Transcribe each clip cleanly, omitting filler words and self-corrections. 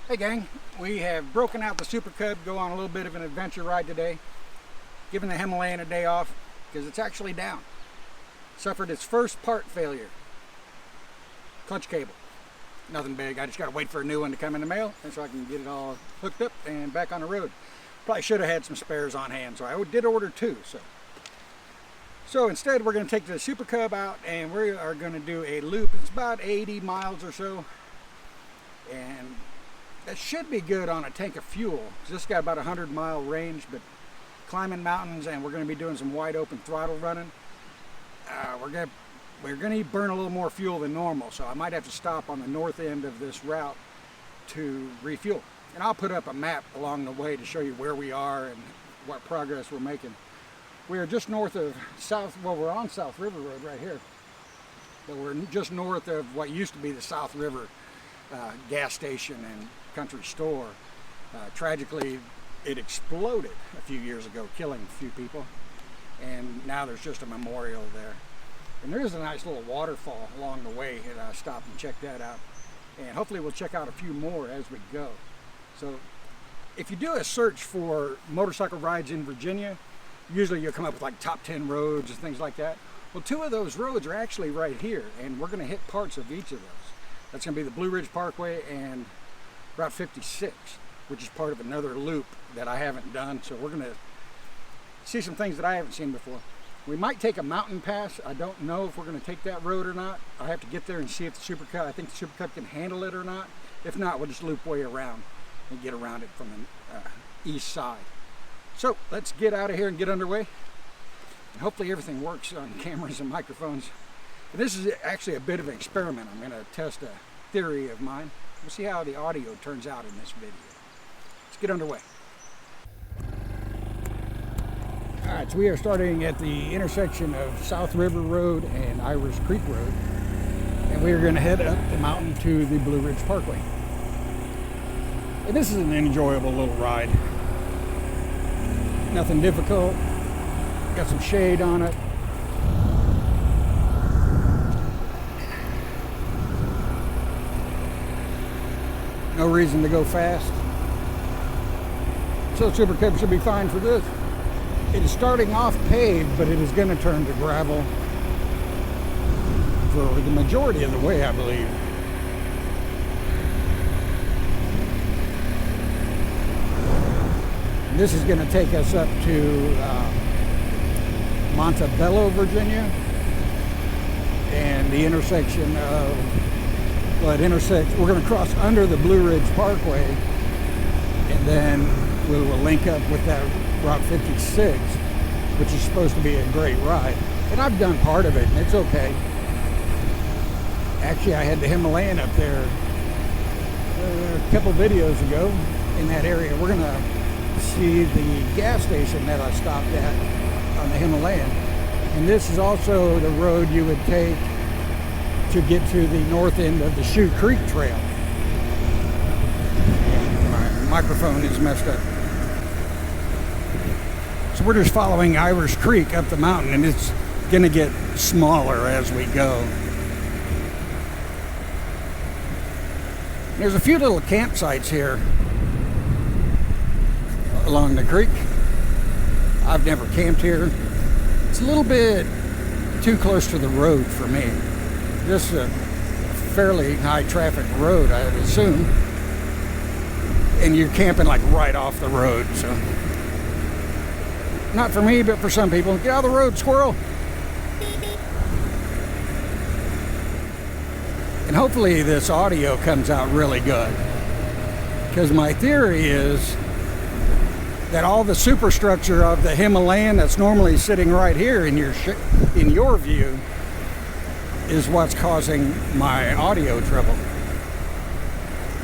Hey gang, we have broken out the Super Cub, go on a little bit of an adventure ride today. Giving the Himalayan a day off because it's actually down. Suffered its first part failure. Clutch cable. Nothing big, I just got to wait for a new one to come in the mail and so I can get it all hooked up and back on the road. Probably should have had some spares on hand, so I did order two. So instead we're going to take the Super Cub out and we are going to do a loop. It's about 80 miles or so. And that should be good on a tank of fuel. It's just got about a 100-mile range, but climbing mountains, and we're going to be doing some wide open throttle running. We're going to burn a little more fuel than normal, so I might have to stop on the north end of this route to refuel. And I'll put up a map along the way to show you where we are and what progress we're making. We are just north of we're on South River Road right here, but we're just north of what used to be the South River gas station and country store. Tragically, it exploded a few years ago, killing a few people, and now there's just a memorial there. And there is a nice little waterfall along the way, and I stopped and checked that out. And hopefully we'll check out a few more as we go. So if you do a search for motorcycle rides in Virginia, usually you'll come up with like top 10 roads and things like that. Well, two of those roads are actually right here, and we're going to hit parts of each of those. That's going to be the Blue Ridge Parkway and Route 56, which is part of another loop that I haven't done. So we're going to see some things that I haven't seen before. We might take a mountain pass. I don't know if we're going to take that road or not. I have to get there and see if the Super Cub, I think the Super Cub can handle it or not. If not, we'll just loop way around and get around it from the east side. So let's get out of here and get underway. And hopefully everything works on cameras and microphones. And this is actually a bit of an experiment. I'm going to test a theory of mine. We'll see how the audio turns out in this video. Let's get underway. All right, so we are starting at the intersection of South River Road and Irish Creek Road. And we are going to head up the mountain to the Blue Ridge Parkway. And this is an enjoyable little ride. Nothing difficult. Got some shade on it. No reason to go fast. So Super Cub should be fine for this. It is starting off paved, but it is going to turn to gravel for the majority of the way, I believe. And this is going to take us up to Montebello, Virginia, and the intersection of we're going to cross under the Blue Ridge Parkway, and then we will link up with that Route 56, which is supposed to be a great ride. And I've done part of it, and it's okay. Actually, I had the Himalayan up there a couple videos ago in that area. We're going to see the gas station that I stopped at on the Himalayan. And this is also the road you would take to get to the north end of the Shoe Creek Trail. My microphone is messed up. So we're just following Irish Creek up the mountain, and it's going to get smaller as we go. There's a few little campsites here along the creek. I've never camped here. It's a little bit too close to the road for me. This is a fairly high traffic road, I would assume. And you're camping like right off the road, so. Not for me, but for some people. Get out of the road, squirrel! And hopefully this audio comes out really good. Because my theory is that all the superstructure of the Himalayan that's normally sitting right here in your view is what's causing my audio trouble.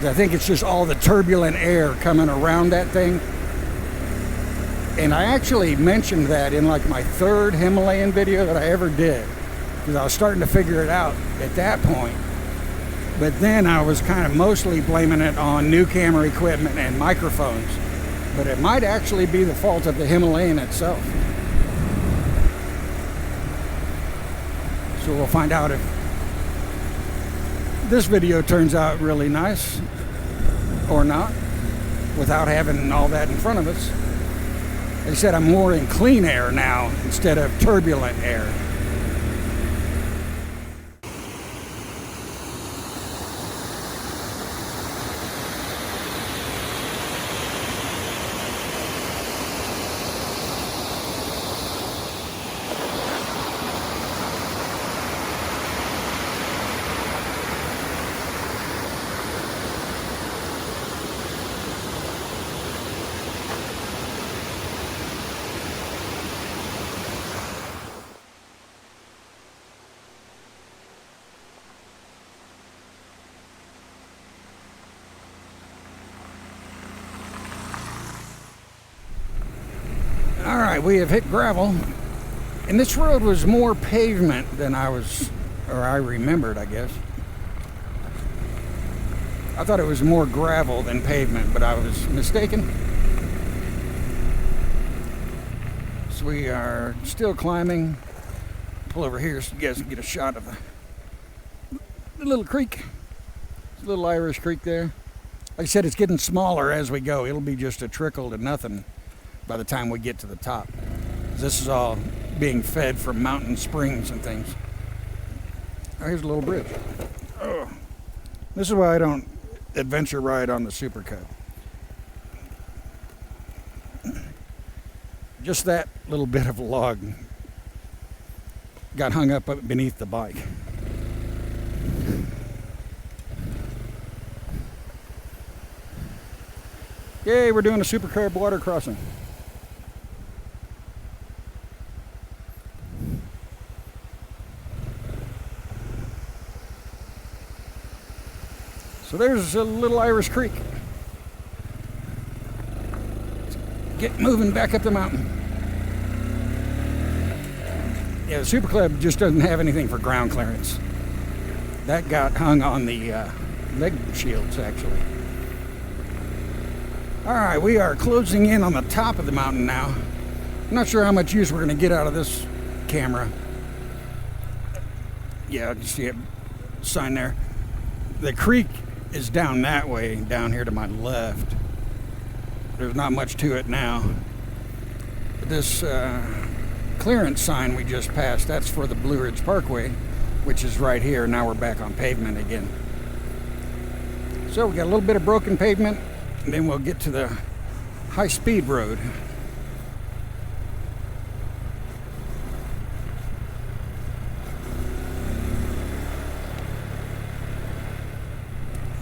I think it's just all the turbulent air coming around that thing. And I actually mentioned that in like my third Himalayan video that I ever did, because I was starting to figure it out at that point. But then I was kind of mostly blaming it on new camera equipment and microphones. But it might actually be the fault of the Himalayan itself. So we'll find out if this video turns out really nice. or not, without having all that in front of us. They said I'm more in clean air now instead of turbulent air. Alright, we have hit gravel, and this road was more pavement than I remembered, I guess. I thought it was more gravel than pavement, but I was mistaken. So we are still climbing. Pull over here so you guys can get a shot of the little creek. It's a little Irish creek there. Like I said, it's getting smaller as we go. It'll be just a trickle to nothing by the time we get to the top. This is all being fed from mountain springs and things. Oh, here's a little bridge. Oh. This is why I don't adventure ride on the Super Cub. Just that little bit of log got hung up beneath the bike. Yay, we're doing a Super Cub water crossing. So there's a little Irish creek. Let's get moving back up the mountain. Yeah, the Super Cub just doesn't have anything for ground clearance. That got hung on the leg shields, actually. All right, we are closing in on the top of the mountain now. I'm not sure how much use we're going to get out of this camera. Yeah, you see a sign there. The creek is down that way, down here to my left. There's not much to it now. But this clearance sign we just passed, that's for the Blue Ridge Parkway, which is right here. Now we're back on pavement again. So we got a little bit of broken pavement, and then we'll get to the high-speed road.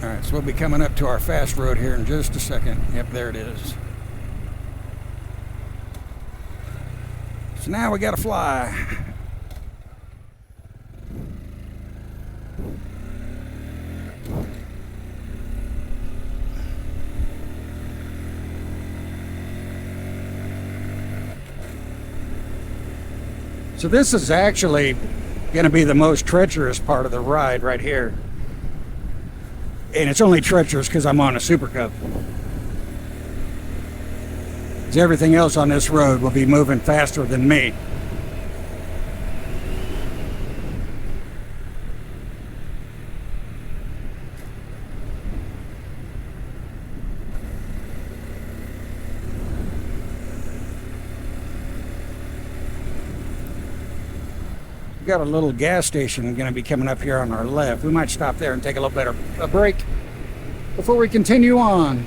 Alright, so we'll be coming up to our fast road here in just a second. Yep, there it is. So now we gotta fly. So this is actually gonna be the most treacherous part of the ride right here. And it's only treacherous because I'm on a Super Cub. Because everything else on this road will be moving faster than me. We've got a little gas station going to be coming up here on our left. We might stop there and take a little bit of a break before we continue on.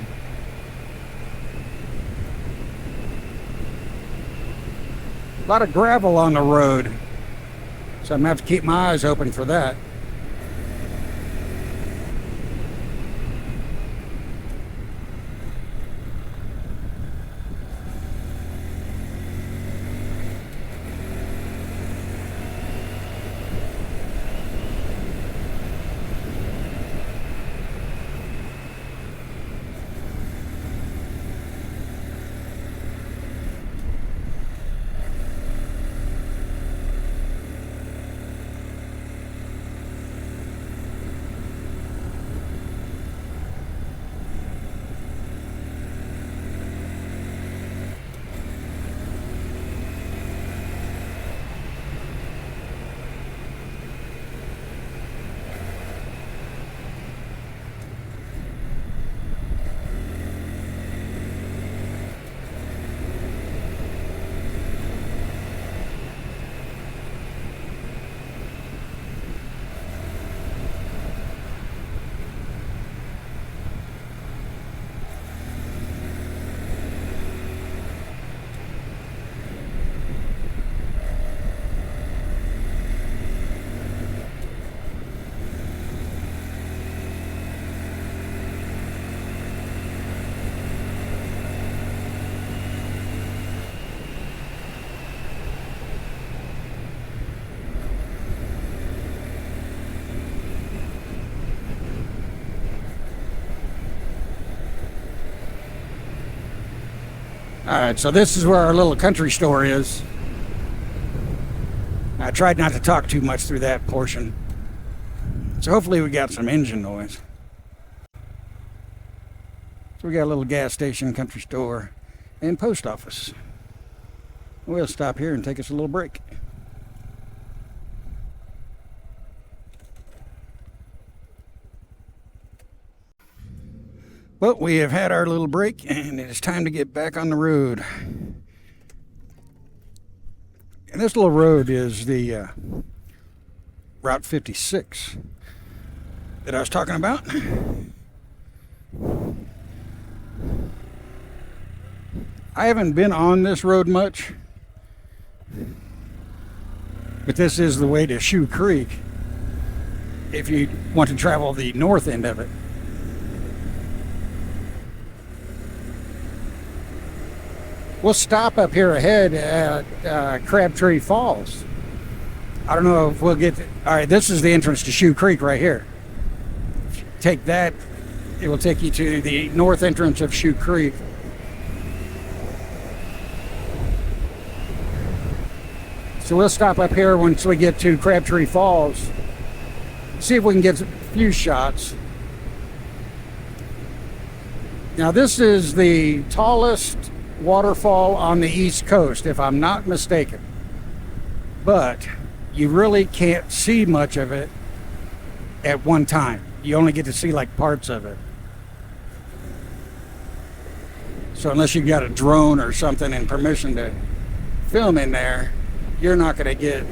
A lot of gravel on the road, so I'm going to have to keep my eyes open for that. Alright, so this is where our little country store is. I tried not to talk too much through that portion. So hopefully we got some engine noise. So we got a little gas station, country store, and post office. We'll stop here and take us a little break. Well, we have had our little break and it is time to get back on the road. And this little road is the Route 56 that I was talking about. I haven't been on this road much, but this is the way to Shoe Creek if you want to travel the north end of it. We'll stop up here ahead at Crabtree Falls. I don't know if we'll get to, all right, this is the entrance to Shoe Creek right here. If you take that, it will take you to the north entrance of Shoe Creek. So we'll stop up here once we get to Crabtree Falls. See if we can get a few shots. Now this is the tallest waterfall on the East Coast, if I'm not mistaken. But you really can't see much of it at one time. You only get to see like parts of it. So unless you've got a drone or something and permission to film in there, you're not going to get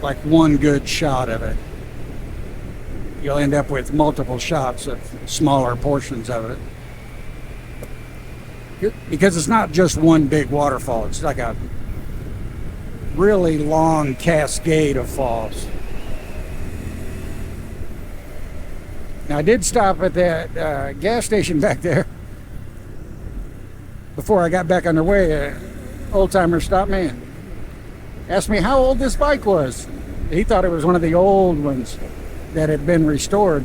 like one good shot of it. You'll end up with multiple shots of smaller portions of it. Because it's not just one big waterfall, it's like a really long cascade of falls. Now I did stop at that gas station back there. Before I got back underway, an old timer stopped me and asked me how old this bike was. He thought it was one of the old ones that had been restored.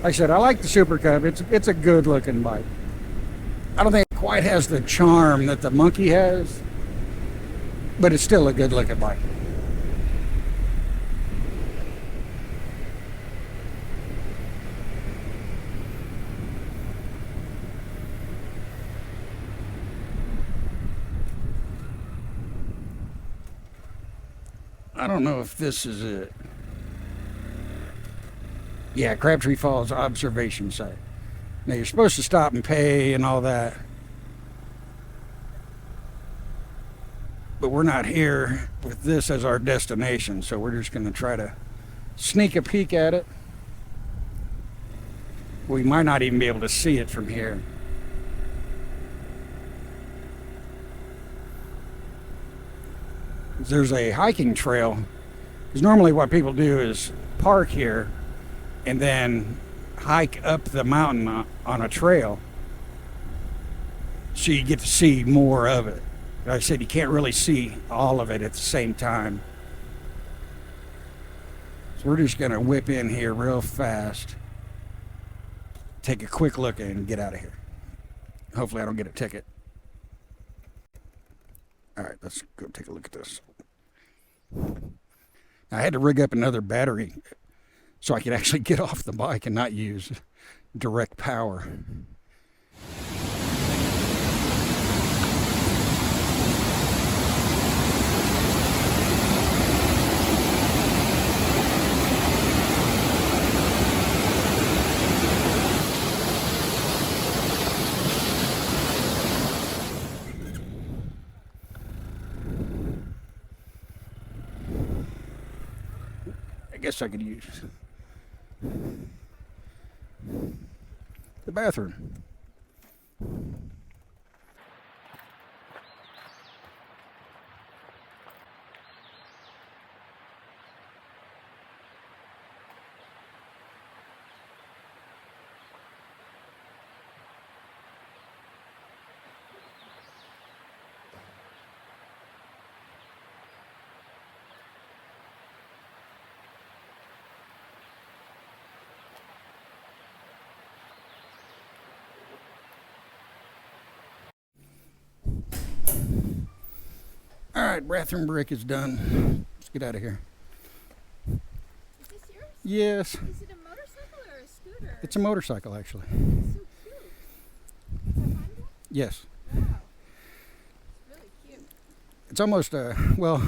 I said, I like the Super Cub. It's a good looking bike. I don't think it quite has the charm that the Monkey has, but it's still a good looking bike. I don't know if this is it. Yeah, Crabtree Falls observation site. Now you're supposed to stop and pay and all that. But we're not here with this as our destination, so we're just going to try to sneak a peek at it. We might not even be able to see it from here. There's a hiking trail, because normally what people do is park here and then hike up the mountain on a trail, so you get to see more of it. Like I said, you can't really see all of it at the same time. So we're just going to whip in here real fast, take a quick look and get out of here. Hopefully I don't get a ticket. All right, let's go take a look at this. I had to rig up another battery so I could actually get off the bike and not use direct power. I guess I could use the bathroom. right, bathroom break is done. Let's get out of here. Is this yours? Yes. Is it a motorcycle or a scooter? It's a motorcycle, actually. It's so cute. Is that Honda? Yes. Wow. It's really cute. It's almost well,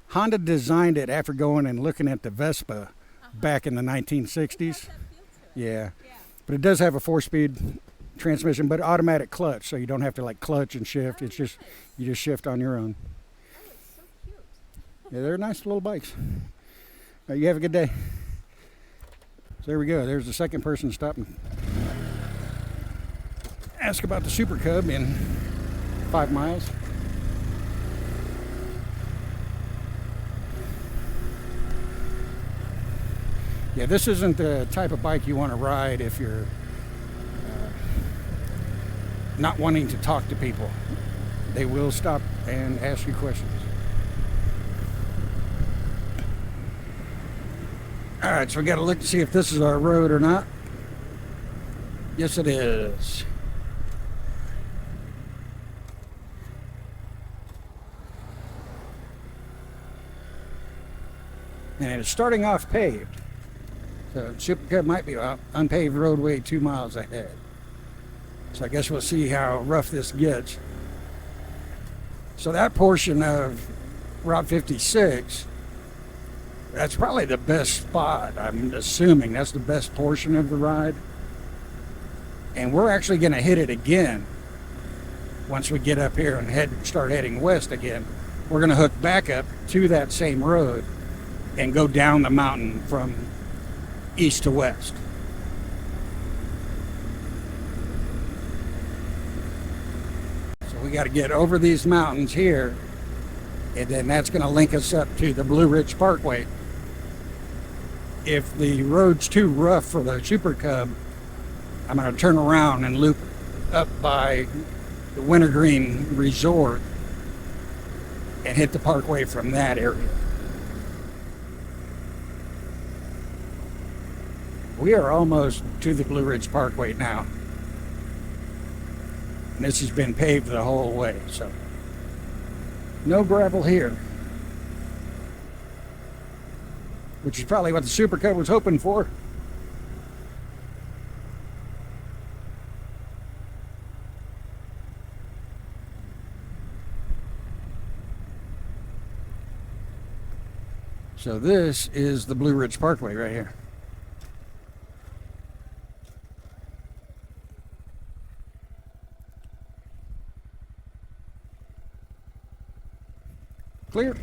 Honda designed it after going and looking at the Vespa back in the 1960s. It has that feel to it. Yeah. Yeah. But it does have a 4-speed transmission, but automatic clutch, so you don't have to like clutch and shift. Oh, It's just, nice. you just shift on your own. Oh, it's so cute. Yeah, they're nice little bikes. You have a good day. So there we go. There's the second person to stop and ask about the Super Cub in 5 miles. Yeah, this isn't the type of bike you want to ride if you're not wanting to talk to people. They will stop and ask you questions. All right, so we got to look to see if this is our road or not. Yes, it is. And it's starting off paved. So Super Cub might be on unpaved roadway 2 miles ahead. So I guess we'll see how rough this gets. So that portion of Route 56, that's probably the best spot. I'm assuming that's the best portion of the ride. And we're actually going to hit it again once we get up here and start heading west again. We're going to hook back up to that same road and go down the mountain from east to west. So we got to get over these mountains here, and then that's going to link us up to the Blue Ridge Parkway. If the road's too rough for the Super Cub, I'm going to turn around and loop up by the Wintergreen Resort and hit the parkway from that area. We are almost to the Blue Ridge Parkway now. And this has been paved the whole way, so no gravel here. Which is probably what the Super Cub was hoping for. So this is the Blue Ridge Parkway right here. Clear.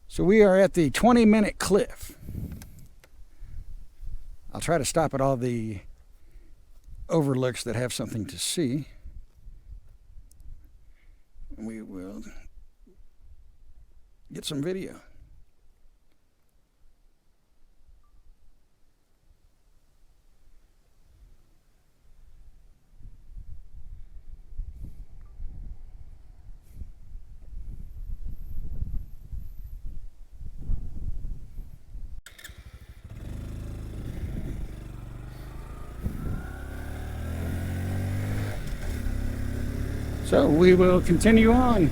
So we are at the 20-minute cliff. I'll try to stop at all the overlooks that have something to see. And we will get some video. So we will continue on.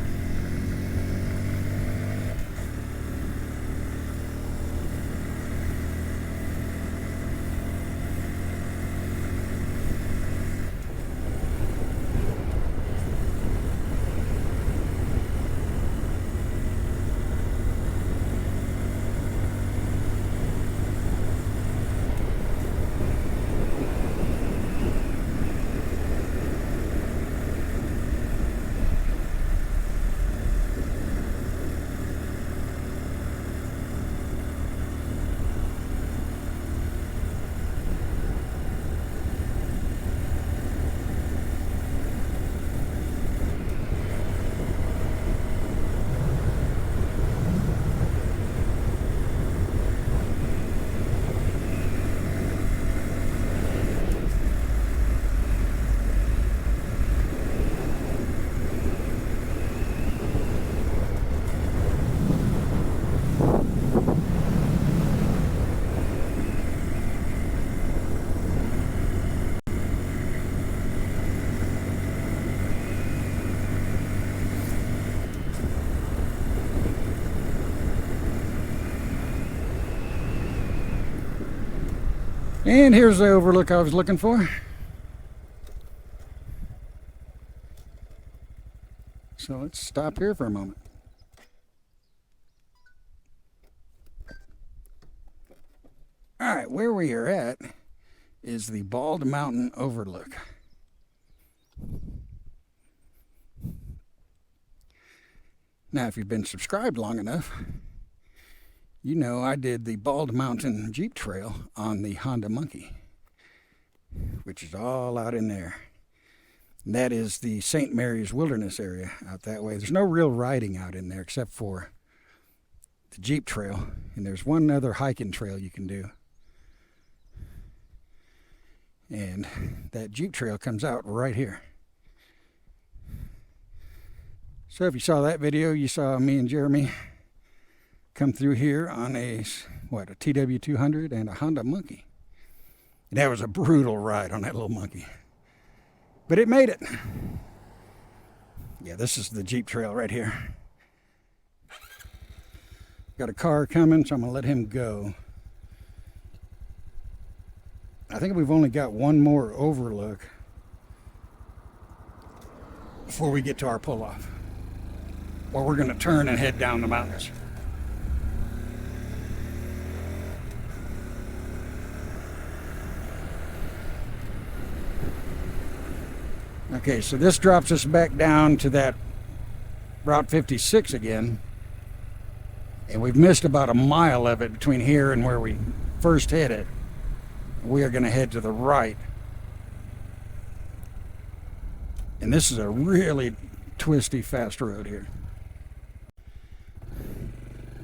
And here's the overlook I was looking for. So let's stop here for a moment. All right, where we are at is the Bald Mountain Overlook. Now, if you've been subscribed long enough, you know I did the Bald Mountain Jeep Trail on the Honda Monkey, which is all out in there. And that is the St. Mary's Wilderness area out that way. There's no real riding out in there except for the Jeep Trail, and there's one other hiking trail you can do. And that Jeep Trail comes out right here. So if you saw that video, you saw me and Jeremy come through here on a TW200 and a Honda Monkey. And that was a brutal ride on that little monkey. But it made it. Yeah, this is the Jeep Trail right here. Got a car coming, so I'm going to let him go. I think we've only got one more overlook before we get to our pull-off. Or we're going to turn and head down the mountains. Okay, so this drops us back down to that Route 56 again. And we've missed about a mile of it between here and where we first hit it. We are going to head to the right. And this is a really twisty, fast road here.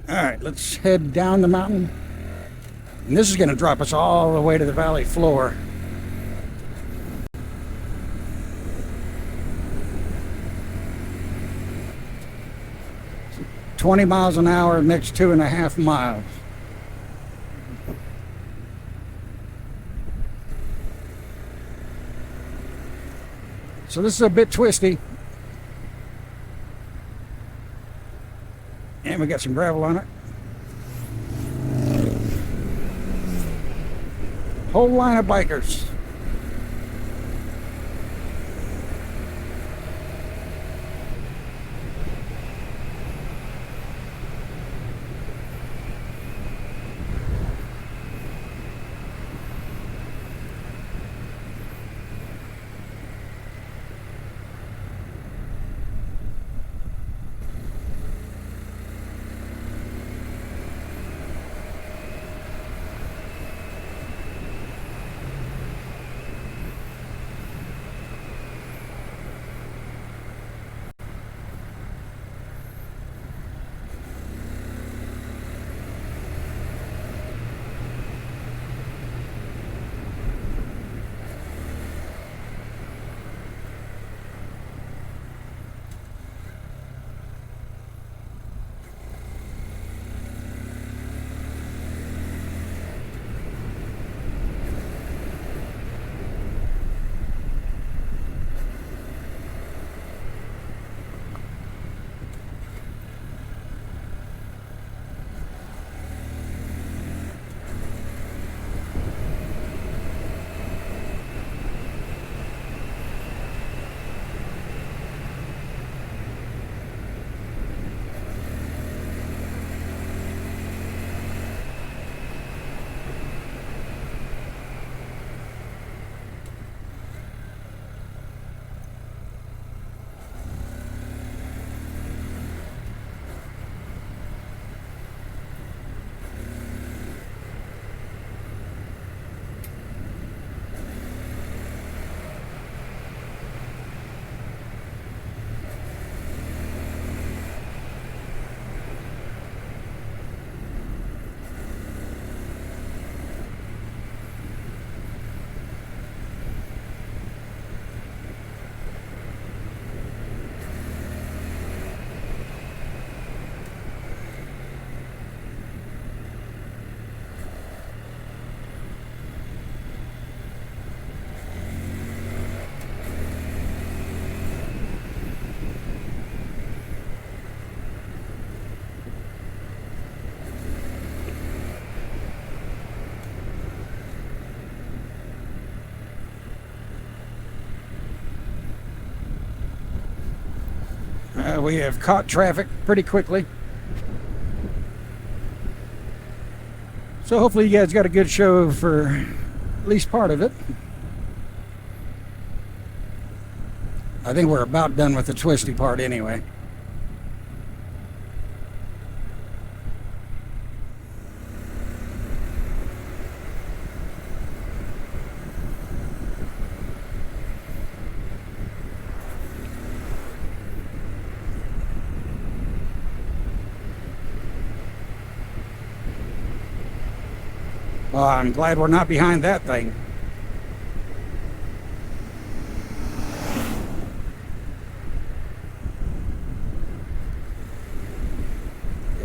All right, let's head down the mountain. And this is going to drop us all the way to the valley floor. So 20 miles an hour, next 2.5 miles. So this is a bit twisty. And we got some gravel on it. Whole line of bikers. We have caught traffic pretty quickly. So hopefully you guys got a good show for at least part of it. I think we're about done with the twisty part anyway. Well, I'm glad we're not behind that thing.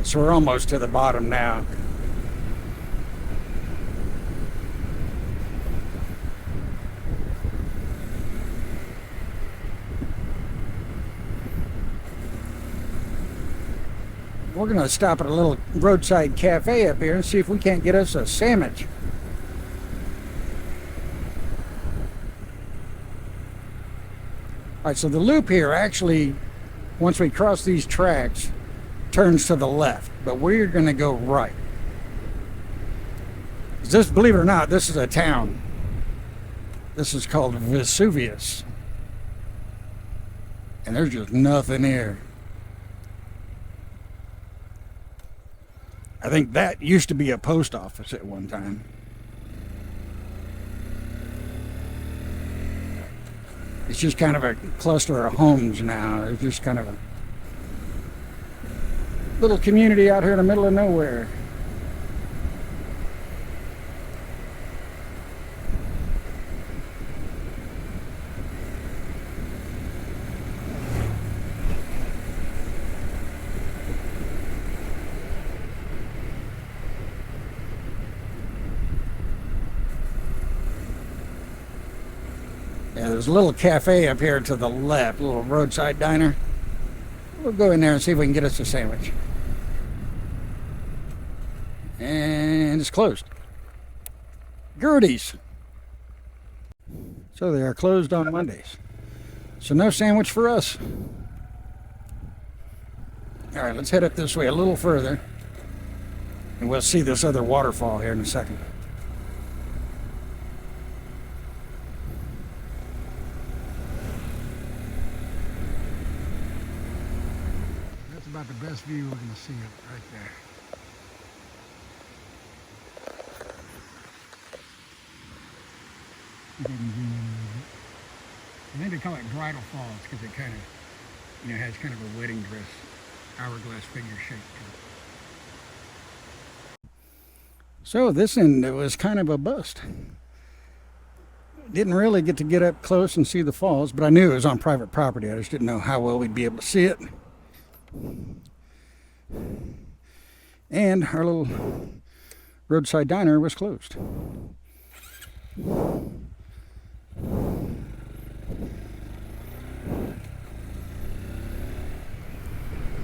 So we're almost to the bottom now. We're going to stop at a little roadside cafe up here and see if we can't get us a sandwich. Alright, so the loop here actually, once we cross these tracks, turns to the left, but we're going to go right. This, believe it or not, this is a town. This is called Vesuvius. And there's just nothing here. I think that used to be a post office at one time. It's just kind of a cluster of homes now. It's just kind of a little community out here in the middle of nowhere. Yeah, there's a little cafe up here to the left, a little roadside diner. We'll go in there and see if we can get us a sandwich. And it's closed. Gertie's. So they are closed on Mondays. So no sandwich for us. All right, let's head up this way a little further. And we'll see this other waterfall here in a second. That's about the best view we're going to see right there. I think they call it Bridal Falls because it kind of, has kind of a wedding dress, hourglass figure shape to it. So this end, it was kind of a bust. Didn't really get to get up close and see the falls, but I knew it was on private property. I just didn't know how well we'd be able to see it. And our little roadside diner was closed.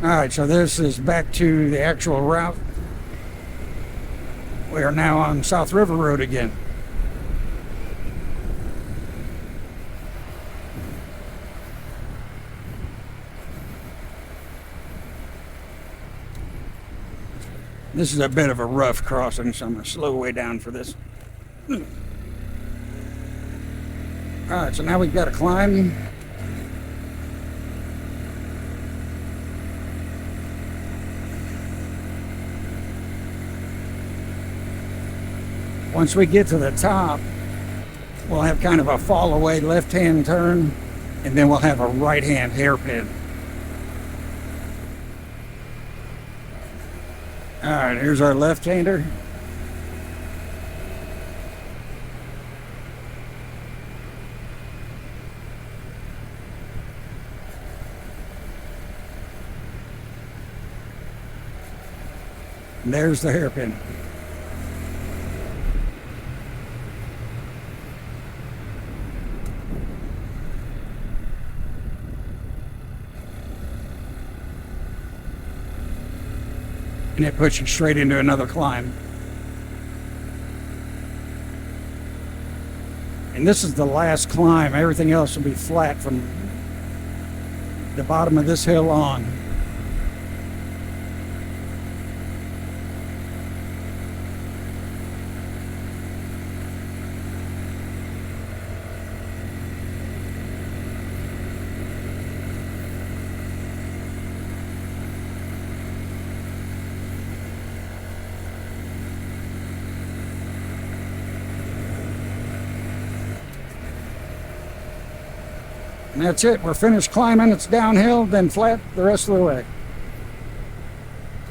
Alright, so this is back to the actual route. We are now on South River Road again. This is a bit of a rough crossing, so I'm going to slow way down for this. Alright, so now we've got to climb. Once we get to the top, we'll have kind of a fall away left-hand turn, and then we'll have a right-hand hairpin. Alright, here's our left-hander. And there's the hairpin. And it puts you straight into another climb. And this is the last climb. Everything else will be flat from the bottom of this hill on. And that's it. We're finished climbing. It's downhill, then flat the rest of the way.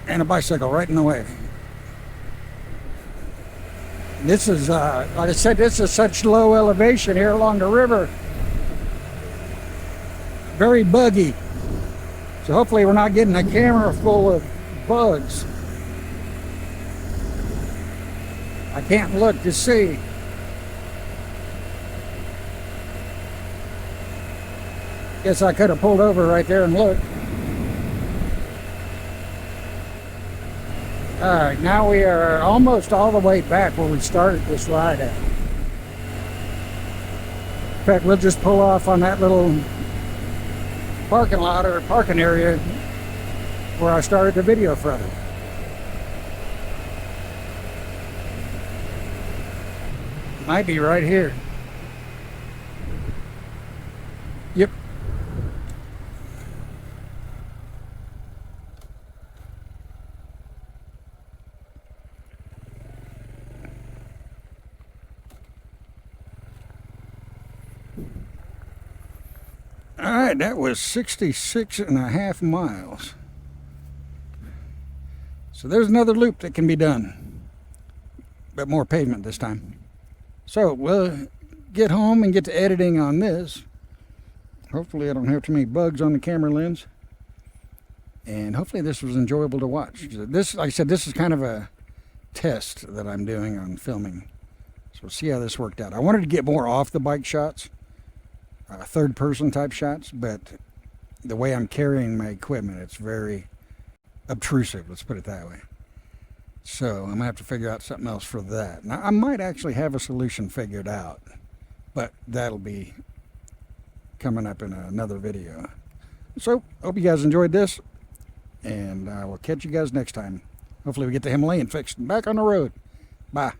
And a bicycle right in the way. This is, like I said, this is such low elevation here along the river. Very buggy. So hopefully we're not getting a camera full of bugs. I can't look to see. Guess I could have pulled over right there and looked. Alright, now we are almost all the way back where we started this ride at. In fact, we'll just pull off on that little parking lot or parking area where I started the video from. Might be right here. Yep. All right, that was 66.5 miles. So there's another loop that can be done, but more pavement this time. So we'll get home and get to editing on this. Hopefully I don't have too many bugs on the camera lens. And hopefully this was enjoyable to watch. This, like I said, this is kind of a test that I'm doing on filming. So we'll see how this worked out. I wanted to get more off the bike shots. Third person type shots, but the way I'm carrying my equipment, it's very obtrusive, let's put it that way. So I'm gonna have to figure out something else for that. Now I might actually have a solution figured out, but that'll be coming up in another video. So hope you guys enjoyed this, and I will catch you guys next time. Hopefully we get the Himalayan fixed and back on the road. Bye.